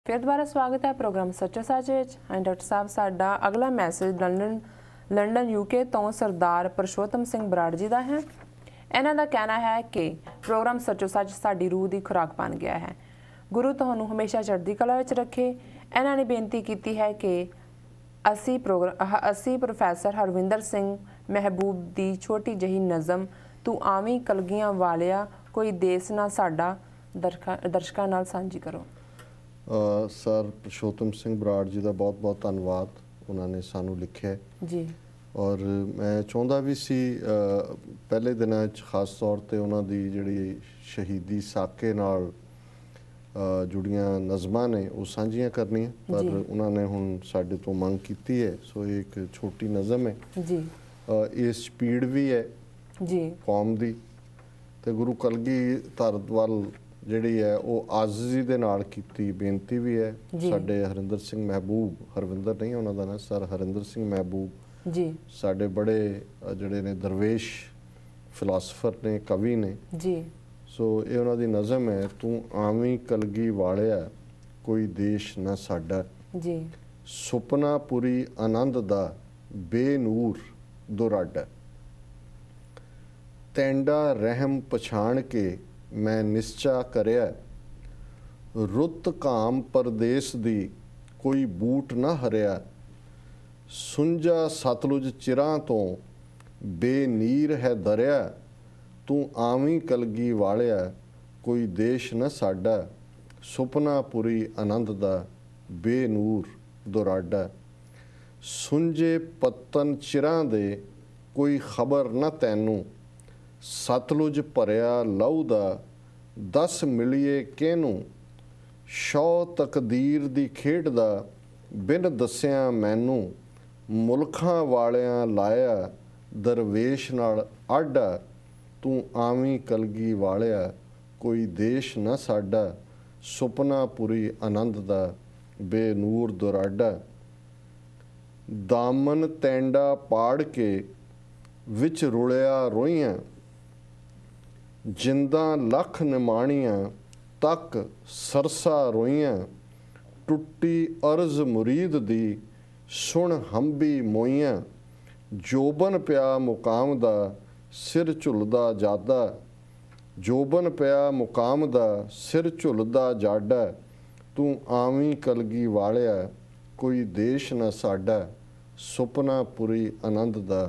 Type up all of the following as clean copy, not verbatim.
फिर दोबारा स्वागत है प्रोग्राम सच्चो सच विच। डॉक्टर साहब साडा अगला मैसेज लंडन यूके तो सरदार परशोत्तम सिंह बराड़ जी का है। इन्हां दा कहना है कि प्रोग्राम सच्चो सच साडी रूह की खुराक बन गया है। गुरु तुहानूं हमेशा चढ़दी कला विच रखे। इन्हां ने बेनती की है कि असी प्रोफैसर हरविंदर सिंह महबूब की छोटी जही नज़म तू आवी कलगियां वालिया कोई देस ना साडा दर्शकों नाल सांझी करो। सर परशोत्तम सिंह बराड़ जी का बहुत बहुत धन्यवाद, उन्होंने सानू लिखे जी। और मैं चाहता भी सी पहले दिनों खास तौर पर उन्होंने जी शहीदी साके नाल जुड़ियां नज़मां ने वो साझियां करनियां, पर उन्होंने हुण साडे तो मंग की है। सो एक छोटी नज़म है जी, ये स्पीड भी है जी कौम दी ते गुरु कलगी धर वल जिहड़ी है वो आज़जी दे नाल कीती बेनती भी है। साडे हरिंदर सिंह महबूब, हरविंदर नहीं उन्होंने ना सर हरिंदर सिंह महबूब जी साडे बड़े जिहड़े ने दरवेश फिलासफर ने, कवि ने जी। सो ये उन्हों दी नज़म है, तू आवी कलगी वालिया कोई देश ना साडा जी, सुपना पुरी आनंद दा बेनूर दुराडा तैंडा रहम पछाण के मैं निश्चा करया रुत काम परदेस दी कोई बूट ना हरिया सुंजा सतलुज चिरां तो बेनीर है दरिया तू आवी कलगी वालिया कोई देश न साडा सुपना पुरी आनंद दा बेनूर दुराडा सुंजे पत्तन चिरां दे कोई खबर न तैनू सतलुज भरिया लहू दा दस मिलिए किनू शौ तकदीर दी खेड दा बिन दसिया मैनू मुल्खां वालियां लाया दरवेश नाल आडा तू आवी कलगी वालिया कोई देश न साडा सुपना पुरी आनंद दा बेनूर दुराडा दामन तैंडा पाड़ के विच रुलिया रोइयां जिंदा लख निमाणियां तक सरसा रोइयां टुट्टी अर्ज मुरीद दी सुन हंबी मोइयां जोबन पिया मुकाम दा सिर झुलदा जादा जोबन पिया मुकाम दा सिर झुलदा जाडा तू आवी कलगी वालिया कोई देश न साडा सुपना पुरी आनंद दा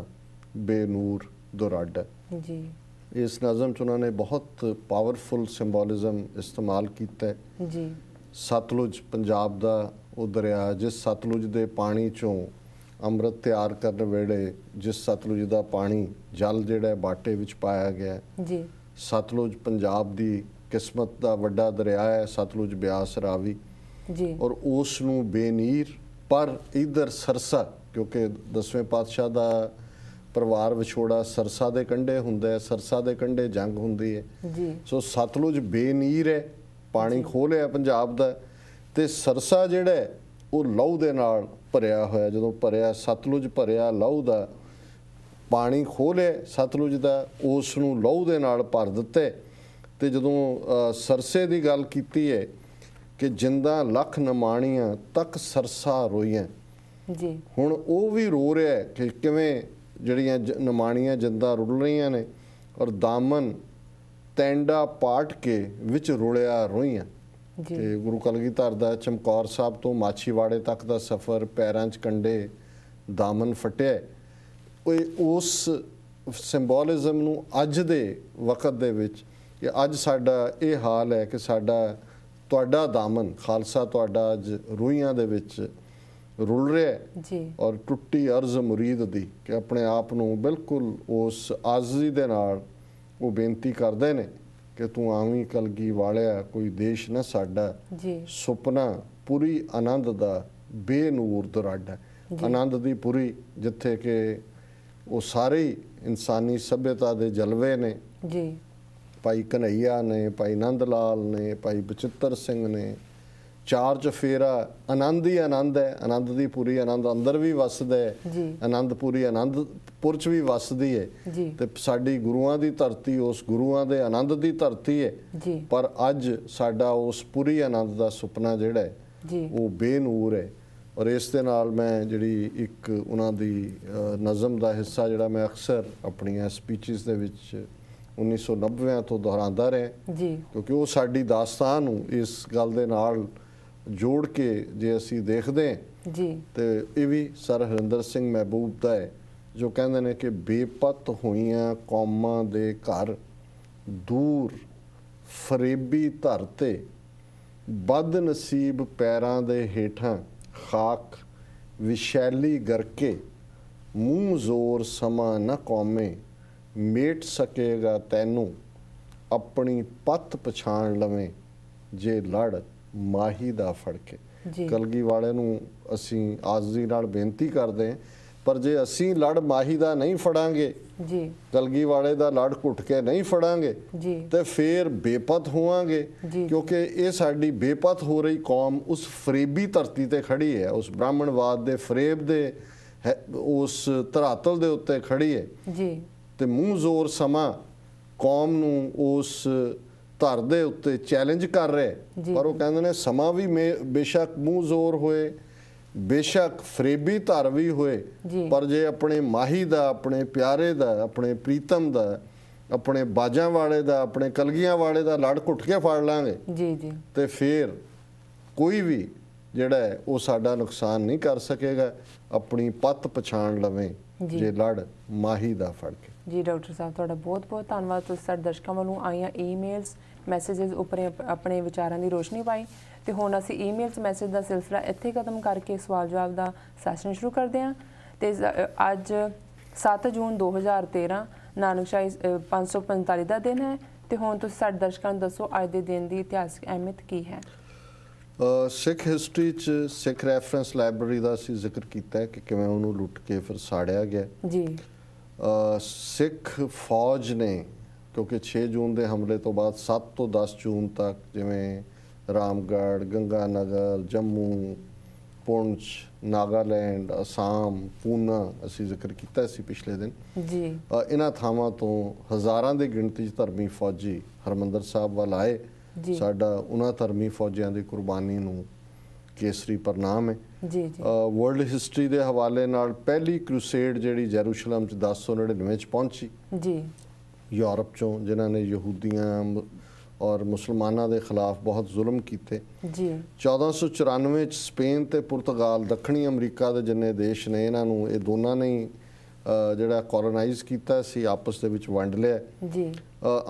बेनूर दुराडा जी। इस नज़म च उन्होंने बहुत पावरफुल सिंबोलिज्म इस्तेमाल किया जी। सतलुज पंजाब का वो दरिया जिस सतलुज के पानी चों अमृत तैयार करने वेले जिस सतलुज का पानी जल जिहड़ा बाटे विच पाया गया जी। सतलुज पंजाब की किस्मत का वड्डा दरिया है, सतलुज ब्यास रावी जी। और उस नूं बेनीर पर इधर सरसा क्योंकि 10वें पातशाह का परिवार विछोड़ा सरसा के कंढे हुंदा है, सरसा के कंढे जंग हुंदी है जी। सो सतलुज बेनीर है, पानी खो लिया पंजाब दा ते सरसा जिहड़ा वो लहू दे नाल भरिया होया जदों भरिया सतलुज भरिया लहू दा पानी खो लिया सतलुज दा उस नूं लहू दे नाल भर दित्ते ते जदों सरसे की गल कीती है कि जिंदा लख निमाणियां तक सरसा रोइयां जी। हुण वो भी रो रहा है कि किवें जड़ियाँ निमाणियां जिंदा रुल रही ने और दामन तैंडा पाट के विच रुलिया रोइयां ते गुरु कलगीधर दा चमकौर साहब तो माछीवाड़े तक का सफ़र पैरां च कंडे दामन फटिया उस सिंबोलिज्म नूं अज दे वक्त दे विच कि अज साडा ये हाल है कि साडा तुहाडा दामन खालसा तुहाडा अज रूहियां दे विच रुल रहा है और टुट्टी अर्ज मुरीद दी कि अपने आप नूं बिल्कुल उस आज़ी दे नाल वो बेनती करते हैं कि तू आवी कलगी वालिया कोई देश न साडा सुपना पुरी आनंद दा बेनूर दुराडा आनंद दी पुरी जिथे कि वो सारे इंसानी सभ्यता दे जलवे ने जी। भाई कन्हैया ने, भाई नंद लाल ने, भाई बचित्र सिंह ने, चार चफेरा आनंद ही आनंद है, आनंद दी पूरी आनंद अंदर भी वसदा है, आनंदपुरी आनंदपुर च भी वसदी है ते साडी गुरुआं दी धरती उस गुरुआं दे आनंद दी धरती है पर अज साडा उस पूरी आनंद दा सुपना जिहड़ा है ਜੀ ਉਹ ਬੇਨੂਰ ਹੈ। ਔਰ ਇਸ ਦੇ ਨਾਲ ਮੈਂ ਜਿਹੜੀ ਇੱਕ ਉਹਨਾਂ ਦੀ ਨਜ਼ਮ ਦਾ ਹਿੱਸਾ ਜਿਹੜਾ ਮੈਂ ਅਕਸਰ ਆਪਣੀਆਂ ਸਪੀਚਿਸ ਦੇ ਵਿੱਚ 1990 ਤੋਂ ਦੁਹਰਾਉਂਦਾ ਰਿਹਾ ਜੀ, ਕਿਉਂਕਿ ਉਹ ਸਾਡੀ ਦਾਸਤਾਨ ਨੂੰ ਇਸ ਗੱਲ ਦੇ ਨਾਲ ਜੋੜ ਕੇ ਜੇ ਅਸੀਂ ਦੇਖਦੇ ਹਾਂ ਜੀ ਤੇ ਇਹ ਵੀ ਸਰ ਹਰਿੰਦਰ ਸਿੰਘ ਮਹਿਬੂਬ ਦਾ ਹੈ ਜੋ ਕਹਿੰਦੇ ਨੇ ਕਿ ਬੇਪਤ ਹੋਈਆਂ ਕੌਮਾਂ ਦੇ ਘਰ ਦੂਰ ਫਰੇਬੀ ਧਰ ਤੇ ਬਦ ਨਸੀਬ ਪੈਰਾਂ ਦੇ ਹੇਠਾਂ ਖਾਕ ਵਿਸ਼ੈਲੀ ਗਰਕੇ ਮੂੰਹ ਜ਼ੋਰ ਸਮਾਂ ਨਾ ਕੌਮੇ ਮੇਟ ਸਕੇਗਾ ਤੈਨੂੰ ਆਪਣੀ ਪੱਤ ਪਛਾਣ ਲਵੇਂ ਜੇ ਲੜ ਮਾਹੀ ਦਾ ਫੜਕੇ। ਜੀ ਕਲਗੀ ਵਾਲੇ ਨੂੰ ਅਸੀਂ ਆਜ਼ੀ ਨਾਲ ਬੇਨਤੀ ਕਰਦੇ ਹਾਂ ਪਰ ਜੇ ਅਸੀਂ ਲੜ ਮਾਹੀ ਦਾ ਨਹੀਂ ਫੜਾਂਗੇ ਜੀ ਕਲਗੀ ਵਾਲੇ ਦਾ ਲੜ ਘੁੱਟ ਕੇ ਨਹੀਂ ਫੜਾਂਗੇ ਜੀ ਤੇ ਫਿਰ ਬੇਪਤ ਹੋਵਾਂਗੇ ਜੀ। ਕਿਉਂਕਿ ਇਹ ਸਾਡੀ ਬੇਪਤ ਹੋ ਰਹੀ ਕੌਮ ਉਸ ਫਰੇਬੀ ਧਰਤੀ ਤੇ ਖੜੀ ਹੈ, ਉਸ ਬ੍ਰਾਹਮਣਵਾਦ ਦੇ ਫਰੇਬ ਦੇ ਉਸ ਧਰਾਤਲ ਦੇ ਉੱਤੇ ਖੜੀ ਹੈ ਜੀ ਤੇ ਮੂੰਹ ਜ਼ੋਰ ਸਮਾਂ ਕੌਮ ਨੂੰ ਉਸ ਧਰ ਦੇ ਉੱਤੇ ਚੈਲੰਜ ਕਰ ਰਿਹਾ। ਜੀ। ਪਰ ਉਹ ਕਹਿੰਦੇ ਨੇ ਸਮਾਂ ਵੀ ਬੇਸ਼ੱਕ ਮੂੰਹ ਜ਼ੋਰ ਹੋਏ, ਬੇਸ਼ੱਕ ਫਰੇਬੀ ਧਰ ਵੀ ਹੋਏ, ਜੀ। ਪਰ ਜੇ ਆਪਣੇ ਮਾਹੀ ਦਾ, ਆਪਣੇ ਪਿਆਰੇ ਦਾ, ਆਪਣੇ ਪ੍ਰੀਤਮ ਦਾ, ਆਪਣੇ ਬਾਜਾਂ ਵਾਲੇ ਦਾ, ਆਪਣੇ ਕਲਗੀਆਂ ਵਾਲੇ ਦਾ ਲੜ ਘੁੱਟ ਕੇ ਫੜ ਲਾਂਗੇ ਜੀ ਜੀ ਤੇ ਫਿਰ ਕੋਈ ਵੀ ਜਿਹੜਾ ਹੈ ਉਹ ਸਾਡਾ ਨੁਕਸਾਨ ਨਹੀਂ ਕਰ ਸਕੇਗਾ। ਆਪਣੀ ਪੱਤ ਪਛਾਣ ਲਵੇਂ ਜੀ। ਜੇ ਲੜ ਮਾਹੀ ਦਾ ਫੜ ਕੇ। ਜੀ ਡਾਕਟਰ ਸਾਹਿਬ ਤੁਹਾਡਾ ਬਹੁਤ ਬਹੁਤ ਧੰਨਵਾਦ। ਤੁਸੀਂ ਸਾਡੇ ਦਰਸ਼ਕਾਂ ਵੱਲੋਂ ਆਈਆਂ ਈਮੇਲਸ ਮੈਸੇजेस ਉੱਪਰ ਆਪਣੇ ਵਿਚਾਰਾਂ ਦੀ ਰੋਸ਼ਨੀ ਪਾਈ ਤੇ ਹੁਣ ਅਸੀਂ ਈਮੇਲਸ ਮੈਸੇਜ ਦਾ ਸਿਲਸਿਲਾ ਇੱਥੇ ਖਤਮ ਕਰਕੇ ਸਵਾਲ ਜਵਾਬ ਦਾ ਸੈਸ਼ਨ ਸ਼ੁਰੂ ਕਰਦੇ ਹਾਂ। ਤੇ ਅੱਜ 7 ਜੂਨ 2013 ਨਾਨਕਸ਼ਾਹੀ 545 ਦਾ ਦਿਨ ਹੈ ਤੇ ਹੁਣ ਤੁਸੀਂ ਸਾਡੇ ਦਰਸ਼ਕਾਂ ਨੂੰ ਦੱਸੋ ਅੱਜ ਦੇ ਦਿਨ ਦੀ ਇਤਿਹਾਸਕ ਅਹਿਮੀਅਤ ਕੀ ਹੈ। ਸਿੱਖ ਹਿਸਟਰੀ 'ਚ ਸਿੱਖ ਰੈਫਰੈਂਸ ਲਾਇਬ੍ਰੇਰੀ ਦਾ ਅਸੀਂ ਜ਼ਿਕਰ ਕੀਤਾ ਹੈ ਕਿ ਕਿਵੇਂ ਉਹਨੂੰ ਲੁੱਟ ਕੇ ਫਿਰ ਸਾੜਿਆ ਗਿਆ। ਜੀ ਸਿੱਖ ਫੌਜ ਨੇ ਕਿਉਂਕਿ 6 ਜੂਨ ਦੇ ਹਮਲੇ ਤੋਂ ਬਾਅਦ 7 ਤੋਂ 10 ਜੂਨ ਤੱਕ ਜਿਵੇਂ ਰਾਮਗੜ੍ਹ, ਗੰਗਾਨਗਰ, ਜੰਮੂ, ਪੁੰਛ, ਨਾਗਾਲੈਂਡ, ਅਸਾਮ, ਪੂਨਾ ਅਸੀਂ ਜ਼ਿਕਰ ਕੀਤਾ ਸੀ ਪਿਛਲੇ ਦਿਨ। ਜੀ ਇਹਨਾਂ ਥਾਵਾਂ ਤੋਂ ਹਜ਼ਾਰਾਂ ਦੀ ਗਿਣਤੀ 'ਚ ਧਰਮੀ ਫੌਜੀ ਹਰਿਮੰਦਰ ਸਾਹਿਬ ਵੱਲ ਆਏ। ਜੀ ਸਾਡਾ ਉਹਨਾਂ ਧਰਮੀ ਫੌਜੀਆਂ ਦੀ ਕੁਰਬਾਨੀ ਨੂੰ ਕੇਸਰੀ ਪ੍ਰਣਾਮ ਹੈ। ਜੀ ਜੀ ਵਰਲਡ ਹਿਸਟਰੀ ਦੇ ਹਵਾਲੇ ਨਾਲ ਪਹਿਲੀ ਕਰੂਸੇਡ ਜਿਹੜੀ ਜੈਰੂਸ਼ਲਮ 'ਚ 1099 'ਚ ਪਹੁੰਚੀ ਜੀ ਯੂਰਪ 'ਚੋਂ, ਜਿਨ੍ਹਾਂ ਨੇ ਯਹੂਦੀਆਂ ਔਰ ਮੁਸਲਮਾਨਾਂ ਦੇ ਖਿਲਾਫ ਬਹੁਤ ਜ਼ੁਲਮ ਕੀਤੇ। ਜੀ 1494 'ਚ ਸਪੇਨ ਤੇ ਪੁਰਤਗਾਲ, ਦੱਖਣੀ ਅਮਰੀਕਾ ਦੇ ਜਿੰਨੇ ਦੇਸ਼ ਨੇ ਇਹਨਾਂ ਨੂੰ ਇਹ ਦੋਨਾਂ ਨੇ ਜਿਹੜਾ ਕੋਲੋਨਾਈਜ਼ ਕੀਤਾ ਸੀ, ਆਪਸ ਦੇ ਵਿੱਚ ਵੰਡ ਲਿਆ। ਜੀ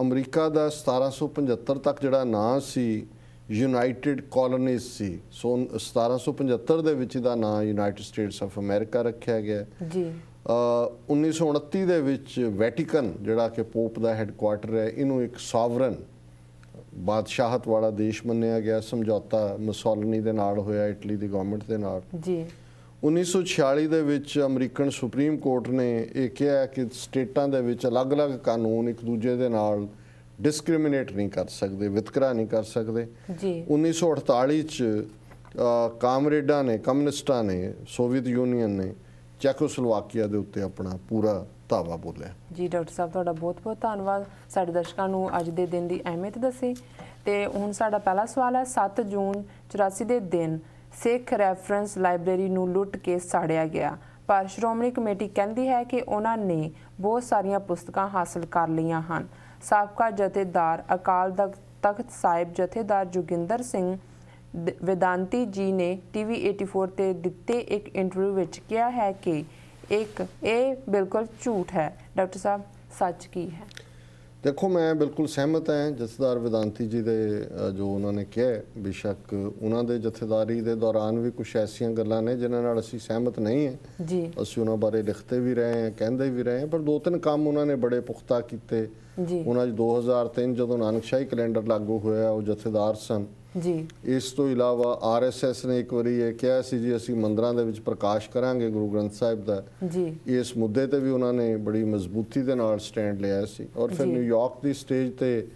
ਅਮਰੀਕਾ ਦਾ 1775 ਤੱਕ ਜਿਹੜਾ ਨਾਂ ਸੀ ਯੂਨਾਈਟਿਡ ਕਾਲੋਨੀਜ਼ ਸੀ। ਸੋ 1775 ਦੇ ਵਿੱਚ ਇਹਦਾ ਨਾਂ ਯੂਨਾਈਟਿਡ ਸਟੇਟਸ ਆਫ ਅਮਰੀਕਾ ਰੱਖਿਆ ਗਿਆ। ਜੀ 1929 ਦੇ ਵਿੱਚ ਵੈਟੀਕਨ ਜਿਹੜਾ ਕਿ ਪੋਪ ਦਾ ਹੈੱਡਕੁਆਰਟਰ ਹੈ, ਇਹਨੂੰ ਇੱਕ ਸੋਵਰਨ ਬਾਦਸ਼ਾਹਤ ਵਾਲਾ ਦੇਸ਼ ਮੰਨਿਆ ਗਿਆ। ਸਮਝੌਤਾ ਮੁਸੋਲਿਨੀ ਦੇ ਨਾਲ ਹੋਇਆ, ਇਟਲੀ ਦੀ ਗਵਰਨਮੈਂਟ ਦੇ ਨਾਲ। ਜੀ 1946 ਦੇ ਵਿੱਚ ਅਮਰੀਕਨ ਸੁਪਰੀਮ ਕੋਰਟ ਨੇ ਇਹ ਕਿਹਾ ਕਿ ਸਟੇਟਾਂ ਦੇ ਵਿੱਚ ਅਲੱਗ-ਅਲੱਗ ਕਾਨੂੰਨ ਇੱਕ ਦੂਜੇ ਦੇ ਨਾਲ ਡਿਸਕ੍ਰਿਮੀਨੇਟ ਨਹੀਂ ਕਰ ਸਕਦੇ, ਵਿਤਕਰਾ ਨਹੀਂ ਕਰ ਸਕਦੇ। ਜੀ 1948 ਚ ਕਾਮਰੇਡਾਂ ਨੇ, ਕਮਿਊਨਿਸਟਾਂ ਨੇ, ਸੋਵੀਅਤ ਯੂਨੀਅਨ ਨੇ ਚੈਕੋਸਲੋਵਾਕੀਆ ਦੇ ਉੱਤੇ ਆਪਣਾ ਪੂਰਾ ਧਾਵਾ ਬੋਲਿਆ। ਜੀ ਡਾਕਟਰ ਸਾਹਿਬ ਤੁਹਾਡਾ ਬਹੁਤ ਬਹੁਤ ਧੰਨਵਾਦ ਸਾਡੇ ਦਰਸ਼ਕਾਂ ਨੂੰ ਅੱਜ ਦੇ ਦਿਨ ਦੀ ਅਹਿਮੀਅਤ ਦੱਸੀ। ਤੇ ਹੁਣ ਸਾਡਾ ਪਹਿਲਾ ਸਵਾਲ ਹੈ 7 ਜੂਨ 84 ਦੇ ਦਿਨ ਸਿੱਖ ਰੈਫਰੈਂਸ ਲਾਇਬ੍ਰੇਰੀ ਨੂੰ ਲੁੱਟ ਕੇ ਸਾੜਿਆ ਗਿਆ, ਪਰ ਸ਼੍ਰੋਮਣੀ ਕਮੇਟੀ ਕਹਿੰਦੀ ਹੈ ਕਿ ਉਹਨਾਂ ਨੇ ਬਹੁਤ ਸਾਰੀਆਂ ਪੁਸਤਕਾਂ ਹਾਸਲ ਕਰ ਲਈਆਂ ਹਨ। ਸਾਬਕਾ ਜਥੇਦਾਰ ਅਕਾਲ ਤਖਤ ਸਾਹਿਬ ਜਥੇਦਾਰ ਜੋਗਿੰਦਰ ਸਿੰਘ ਵੇਦਾਂਤੀ ਜੀ ਨੇ TV 84 ਤੇ ਦਿੱਤੇ ਇੱਕ ਇੰਟਰਵਿਊ ਵਿੱਚ ਕਿਹਾ ਹੈ ਕਿ ਇਹ ਬਿਲਕੁਲ ਝੂਠ ਹੈ। ਡਾਕਟਰ ਸਾਹਿਬ ਸੱਚ ਕੀ ਹੈ? ਦੇਖੋ, ਮੈਂ ਬਿਲਕੁਲ ਸਹਿਮਤ ਹਾਂ ਜਥੇਦਾਰ ਵੇਦਾਂਤੀ ਜੀ ਦੇ ਜੋ ਉਹਨਾਂ ਨੇ ਕਿਹਾ। ਬੇਸ਼ੱਕ ਉਹਨਾਂ ਦੇ ਜਥੇਦਾਰੀ ਦੇ ਦੌਰਾਨ ਵੀ ਕੁਝ ਐਸੀਆਂ ਗੱਲਾਂ ਨੇ ਜਿਨ੍ਹਾਂ ਨਾਲ ਅਸੀਂ ਸਹਿਮਤ ਨਹੀਂ ਹਾਂ। ਜੀ ਅਸੀਂ ਉਹਨਾਂ ਬਾਰੇ ਲਿਖਦੇ ਵੀ ਰਹੇ ਹਾਂ, ਕਹਿੰਦੇ ਵੀ ਰਹੇ ਹਾਂ, ਪਰ 2-3 ਕੰਮ ਉਹਨਾਂ ਨੇ ਬੜੇ ਪੁਖਤਾ ਕੀਤੇ। ਜੀ ਉਹਨਾਂ 'ਚ 2003 ਜਦੋਂ ਨਾਨਕਸ਼ਾਹੀ ਕੈਲੰਡਰ ਲਾਗੂ ਹੋਇਆ, ਉਹ ਜਥੇਦਾਰ ਸਨ। ਜੀ ਇਸ ਤੋਂ ਇਲਾਵਾ RSS ਨੇ ਇੱਕ ਵਾਰੀ ਇਹ ਕਿਹਾ ਸੀ ਜੀ ਅਸੀਂ ਮੰਦਰਾਂ ਦੇ ਵਿੱਚ ਪ੍ਰਕਾਸ਼ ਕਰਾਂਗੇ ਗੁਰੂ ਗ੍ਰੰਥ ਸਾਹਿਬ ਦਾ। ਜੀ ਇਸ ਮੁੱਦੇ ਤੇ ਵੀ ਉਹਨਾਂ ਨੇ ਬੜੀ ਮਜ਼ਬੂਤੀ ਦੇ ਨਾਲ ਸਟੈਂਡ ਲਿਆ ਸੀ। ਔਰ ਫਿਰ ਨਿਊਯਾਰਕ ਦੀ ਸਟੇਜ ਤੇ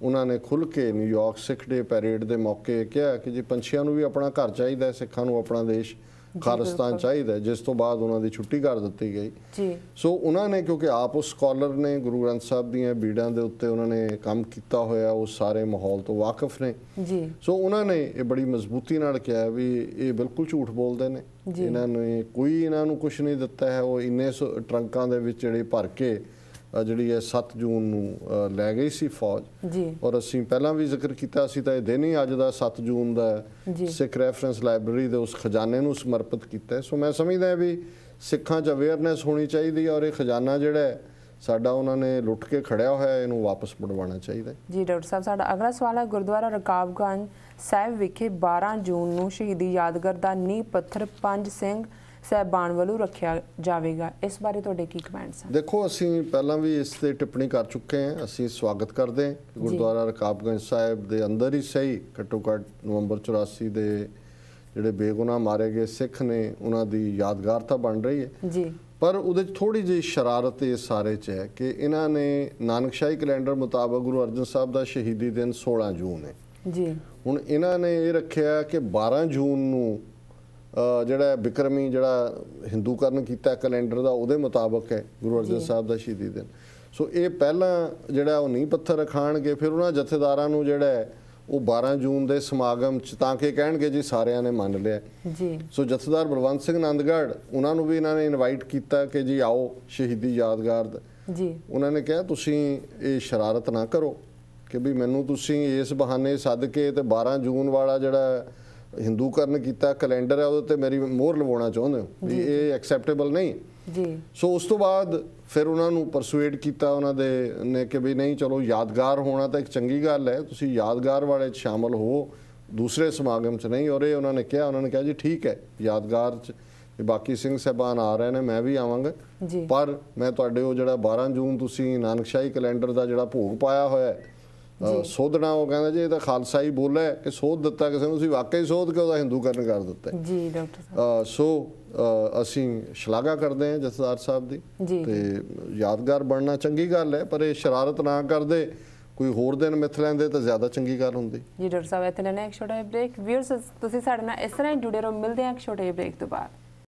ਉਹਨਾਂ ਨੇ ਖੁੱਲ੍ਹ ਕੇ ਨਿਊਯਾਰਕ ਸਿੱਖ ਡੇ ਪੈਰੇਡ ਦੇ ਮੌਕੇ ਕਿਹਾ ਕਿ ਜੀ ਪੰਛੀਆਂ ਨੂੰ ਵੀ ਆਪਣਾ ਘਰ ਚਾਹੀਦਾ, ਸਿੱਖਾਂ ਨੂੰ ਆਪਣਾ ਦੇਸ਼ ਖਾਲਿਸਤਾਨ ਚਾਹੀਦਾ, ਜਿਸ ਤੋਂ ਬਾਅਦ ਉਹਨਾਂ ਦੀ ਛੁੱਟੀ ਕਰ ਦਿੱਤੀ ਗਈ ਜੀ। ਸੋ ਉਹਨਾਂ ਨੇ, ਕਿਉਂਕਿ ਆਪ ਉਹ ਸਕਾਲਰ ਨੇ, ਗੁਰੂ ਗ੍ਰੰਥ ਸਾਹਿਬ ਦੀਆਂ ਬੀੜਾਂ ਦੇ ਉੱਤੇ ਉਹਨਾਂ ਨੇ ਕੰਮ ਕੀਤਾ ਹੋਇਆ, ਉਹ ਸਾਰੇ ਮਾਹੌਲ ਤੋਂ ਵਾਕਿਫ ਨੇ ਜੀ। ਸੋ ਉਹਨਾਂ ਨੇ ਇਹ ਬੜੀ ਮਜ਼ਬੂਤੀ ਨਾਲ ਕਿਹਾ ਵੀ ਇਹ ਬਿਲਕੁਲ ਝੂਠ ਬੋਲਦੇ ਨੇ, ਇਹਨਾਂ ਨੇ ਕੋਈ ਇਹਨਾਂ ਨੂੰ ਕੁਝ ਨਹੀਂ ਦਿੱਤਾ ਹੈ। ਉਹ ਇੰਨੇ ਟਰੰਕਾਂ ਦੇ ਵਿੱਚ ਜਿਹੜੇ ਭਰ ਕੇ ਜਿਹੜੀ ਹੈ 7 ਜੂਨ ਨੂੰ ਲੈ ਗਈ ਸੀ ਫੌਜ ਜੀ। ਔਰ ਅਸੀਂ ਪਹਿਲਾਂ ਵੀ ਜ਼ਿਕਰ ਕੀਤਾ ਸੀ ਤਾਂ ਇਹ ਦਿਨ ਹੀ ਅੱਜ ਦਾ 7 ਜੂਨ ਦਾ ਸਿੱਖ ਰੈਫਰੈਂਸ ਲਾਇਬ੍ਰੇਰੀ ਦੇ ਉਸ ਖਜ਼ਾਨੇ ਨੂੰ ਸਮਰਪਿਤ ਕੀਤਾ। ਸੋ ਮੈਂ ਸਮਝਦਾ ਵੀ ਸਿੱਖਾਂ 'ਚ ਅਵੇਅਰਨੈਸ ਹੋਣੀ ਚਾਹੀਦੀ ਔਰ ਇਹ ਖਜ਼ਾਨਾ ਜਿਹੜਾ ਹੈ ਸਾਡਾ ਉਹਨਾਂ ਨੇ ਲੁੱਟ ਕੇ ਖੜਿਆ ਹੋਇਆ, ਇਹਨੂੰ ਵਾਪਸ ਮੁੜਵਾਉਣਾ ਚਾਹੀਦਾ ਜੀ। ਡਾਕਟਰ ਸਾਹਿਬ, ਸਾਡਾ ਅਗਲਾ ਸਵਾਲ ਹੈ, ਗੁਰਦੁਆਰਾ ਰਕਾਬਗੰਜ ਸਾਹਿਬ ਵਿਖੇ 12 ਜੂਨ ਨੂੰ ਸ਼ਹੀਦੀ ਯਾਦਗਾਰ ਦਾ ਨੀਂਹ ਪੱਥਰ ਪੰਜ ਸਿੰਘ ਸਾਹਿਬਾਨ ਵੱਲੋਂ ਰੱਖਿਆ ਜਾਵੇਗਾ, ਇਸ ਬਾਰੇ ਤੁਹਾਡੇ ਕੀ ਕਮੈਂਟਸ ਹਨ? ਦੇਖੋ, ਅਸੀਂ ਪਹਿਲਾਂ ਵੀ ਇਸ ਤੇ ਟਿੱਪਣੀ ਕਰ ਚੁੱਕੇ ਹਾਂ। ਅਸੀਂ ਸਵਾਗਤ ਕਰਦੇ ਹਾਂ ਕਿ ਗੁਰਦੁਆਰਾ ਰਕਾਬਗੰਜ ਸਾਹਿਬ ਦੇ ਅੰਦਰ ਹੀ ਸਹੀ ਘੱਟੋ ਘੱਟ ਨਵੰਬਰ 84 ਦੇ ਜਿਹੜੇ ਬੇਗੁਨਾਹ ਮਾਰੇ ਗਏ ਸਿੱਖ ਨੇ ਉਹਨਾਂ ਦੀ ਯਾਦਗਾਰ ਤਾਂ ਬਣ ਰਹੀ ਹੈ ਜੀ, ਪਰ ਉਹਦੇ 'ਚ ਥੋੜੀ ਜਿਹੀ ਸ਼ਰਾਰਤ ਇਸ ਸਾਰੇ 'ਚ ਹੈ ਕਿ ਇਹਨਾਂ ਨੇ ਨਾਨਕਸ਼ਾਹੀ ਕੈਲੰਡਰ ਮੁਤਾਬਕ ਗੁਰੂ ਅਰਜਨ ਸਾਹਿਬ ਦਾ ਸ਼ਹੀਦੀ ਦਿਨ 16 ਜੂਨ ਹੈ ਜੀ। ਹੁਣ ਇਹਨਾਂ ਨੇ ਇਹ ਰੱਖਿਆ ਕਿ 12 ਜੂਨ ਨੂੰ ਜਿਹੜਾ ਬਿਕਰਮੀ ਜਿਹੜਾ ਹਿੰਦੂਕਰਨ ਕੀਤਾ ਕੈਲੰਡਰ ਦਾ ਉਹਦੇ ਮੁਤਾਬਕ ਹੈ ਗੁਰੂ ਅਰਜਨ ਸਾਹਿਬ ਦਾ ਸ਼ਹੀਦੀ ਦਿਨ। ਸੋ ਇਹ ਪਹਿਲਾਂ ਜਿਹੜਾ ਉਹ ਨੀਂਹ ਪੱਥਰ ਰਖਾਣਗੇ, ਫਿਰ ਉਹਨਾਂ ਜਥੇਦਾਰਾਂ ਨੂੰ ਜਿਹੜਾ ਹੈ ਉਹ 12 ਜੂਨ ਦੇ ਸਮਾਗਮ 'ਚ ਤਾਂ ਕਿ ਕਹਿਣਗੇ ਜੀ ਸਾਰਿਆਂ ਨੇ ਮੰਨ ਲਿਆ ਜੀ। ਸੋ ਜਥੇਦਾਰ ਬਲਵੰਤ ਸਿੰਘ ਨੰਦਗੜ੍ਹ ਉਹਨਾਂ ਨੂੰ ਵੀ ਇਹਨਾਂ ਨੇ ਇਨਵਾਈਟ ਕੀਤਾ ਕਿ ਜੀ ਆਓ ਸ਼ਹੀਦੀ ਯਾਦਗਾਰ ਜੀ। ਉਹਨਾਂ ਨੇ ਕਿਹਾ ਤੁਸੀਂ ਇਹ ਸ਼ਰਾਰਤ ਨਾ ਕਰੋ ਕਿ ਵੀ ਮੈਨੂੰ ਤੁਸੀਂ ਇਸ ਬਹਾਨੇ ਸੱਦ ਕੇ ਤੇ 12 ਜੂਨ ਵਾਲਾ ਜਿਹੜਾ ਹਿੰਦੂਕਰਨ ਕੀਤਾ ਕੈਲੰਡਰ ਹੈ ਉਹਦੇ ਤੇ ਮੇਰੀ ਮੋਹਰ ਲਵਾਉਣਾ ਚਾਹੁੰਦੇ ਹੋ, ਵੀ ਇਹ ਐਕਸੈਪਟੇਬਲ ਨਹੀਂ ਜੀ। ਸੋ ਉਸ ਤੋਂ ਬਾਅਦ ਫਿਰ ਉਹਨਾਂ ਨੂੰ ਪਰਸੂਏਡ ਕੀਤਾ ਉਹਨਾਂ ਦੇ ਨੇ ਕਿ ਵੀ ਨਹੀਂ ਚਲੋ ਯਾਦਗਾਰ ਹੋਣਾ ਤਾਂ ਇੱਕ ਚੰਗੀ ਗੱਲ ਹੈ, ਤੁਸੀਂ ਯਾਦਗਾਰ ਵਾਲੇ 'ਚ ਸ਼ਾਮਲ ਹੋ, ਦੂਸਰੇ ਸਮਾਗਮ 'ਚ ਨਹੀਂ। ਔਰ ਇਹ ਉਹਨਾਂ ਨੇ ਕਿਹਾ ਜੀ ਠੀਕ ਹੈ ਯਾਦਗਾਰ 'ਚ ਬਾਕੀ ਸਿੰਘ ਸਾਹਿਬਾਨ ਆ ਰਹੇ ਨੇ, ਮੈਂ ਵੀ ਆਵਾਂਗਾ, ਪਰ ਮੈਂ ਤੁਹਾਡੇ ਉਹ ਜਿਹੜਾ 12 ਜੂਨ ਤੁਸੀਂ ਨਾਨਕਸ਼ਾਹੀ ਕੈਲੰਡਰ ਦਾ ਜਿਹੜਾ ਭੋਗ ਪਾਇਆ ਹੋਇਆ ਸੋਧਣਾ, ਉਹ ਕਹਿੰਦਾ ਜੀ ਇਹ ਤਾਂ ਖਾਲਸਾ ਹੀ ਬੋਲਿਆ ਕਿ ਸੋਧ ਦਿੱਤਾ ਕਿਸੇ ਨੂੰ, ਤੁਸੀਂ ਵਾਕਈ ਸੋਧ ਕੇ ਉਹਦਾ ਹਿੰਦੂਕਰਨ ਕਰ ਦਿੱਤਾ ਜੀ ਡਾਕਟਰ ਸਾਹਿਬ। ਸੋ ਅਸੀਂ ਸ਼ਲਾਘਾ ਕਰਦੇ ਹਾਂ ਜਥੇਦਾਰ ਸਾਹਿਬ ਦੀ ਤੇ ਯਾਦਗਾਰ ਬਣਨਾ ਚੰਗੀ ਗੱਲ ਹੈ, ਪਰ ਇਹ ਸ਼ਰਾਰਤ ਨਾ ਕਰਦੇ, ਕੋਈ ਹੋਰ ਦਿਨ ਮਿਥ ਲੈਂਦੇ ਤਾਂ ਜ਼ਿਆਦਾ ਚੰਗੀ ਗੱਲ ਹੁੰਦੀ ਜੀ। ਡਾਕਟਰ ਸਾਹਿਬ, ਇੱਥੇ ਲੈਣਾ ਇੱਕ ਛੋਟਾ ਜਿਹਾ ਬ੍ਰੇਕ। ਵੀਅਰਸ, ਤੁਸੀਂ ਸਾਡੇ ਨਾਲ ਇਸ ਤਰ੍ਹਾਂ ਹੀ ਜੁੜੇ ਰਹੋ, ਮਿਲਦੇ ਹਾਂ ਇੱਕ ਛੋਟੇ ਜਿਹੇ ਬ੍ਰੇਕ ਤੋਂ ਬਾਅਦ।